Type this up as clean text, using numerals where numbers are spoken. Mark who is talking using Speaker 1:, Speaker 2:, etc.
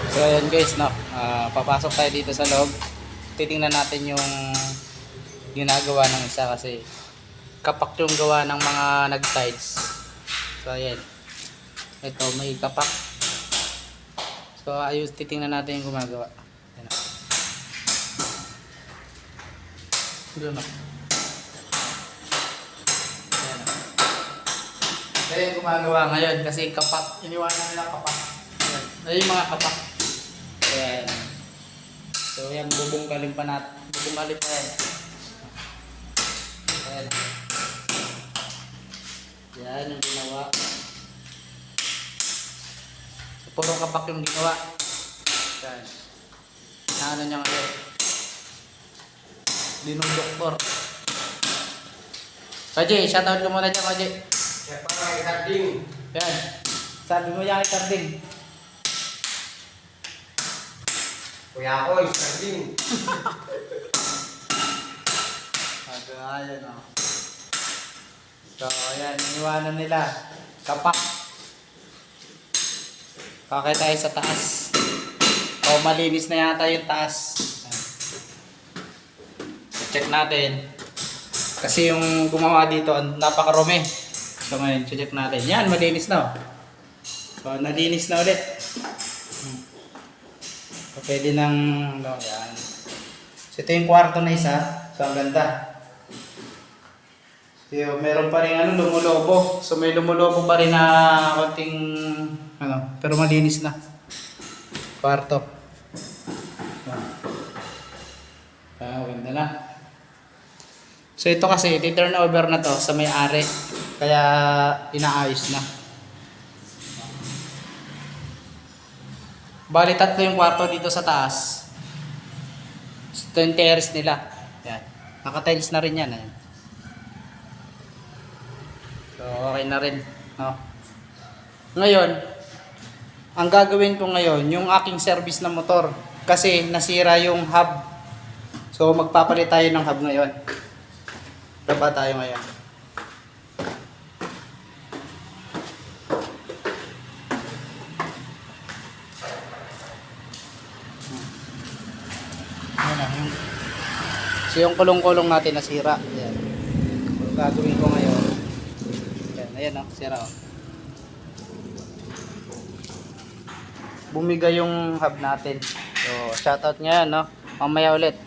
Speaker 1: So ayan guys, no, papasok tayo dito sa loob. Titingnan natin yung ginagawa ng isa kasi kapak yung gawa ng mga nag-tiles. So ayan, ito may kapak. So ayos, titingnan natin yung gumagawa. Ayan, no. Doon, no. Ayan, no. Kaya yung gumagawa ngayon kasi kapak, iniwanan nila kapak. Ayan, ayun yung mga kapak. Ayan. So yan, bubungkalin pa natin. Bubungkalin pa yan. Ayan. Yan yung ginawa. So, puro kapak yung ginawa. Yan. Ano niya ngayon? Dinong doktor. Kaji, shoutout ko muna dyan, Kaji.
Speaker 2: Siya pa kay Karding.
Speaker 1: Yan. Sabi mo yan kay Karding.
Speaker 2: Kuya ko, Karding.
Speaker 1: Ayan, o. So, ayan, iniwanan nila. Kapak. Kakay tayo sa taas. O, malinis na yata yung taas. So, check natin. Kasi yung gumawa dito, napakarumi. So, ngayon, check natin. Yan, malinis na. So, nalinis na ulit. So, pwede nang, ano, yan. So, ito yung kwarto na isa. So, ang ganda. So, meron pa rin ano, lumulobo. So, may lumulobo pa rin na konting, ano, pero malinis na. Kwarto. Ganda na. So, ito kasi, i-turn over na to sa may-ari. Kaya, inaayos na. Bali, tatlo yung kwarto dito sa taas. Ito yung terrace nila. Yan. Naka-tiles na rin yan. Ayan. So, okay na rin. No? Ngayon, ang gagawin ko ngayon, yung aking service na motor. Kasi nasira yung hub. So, magpapalit tayo ng hub ngayon. Baba tayo ngayon. So yung kulong-kulong natin nasira. Ayan. So, gagawin ko ngayon. Ayan, no? Sira, oh. Bumiga yung hub natin. So shoutout nga yan, no? Mamaya ulit.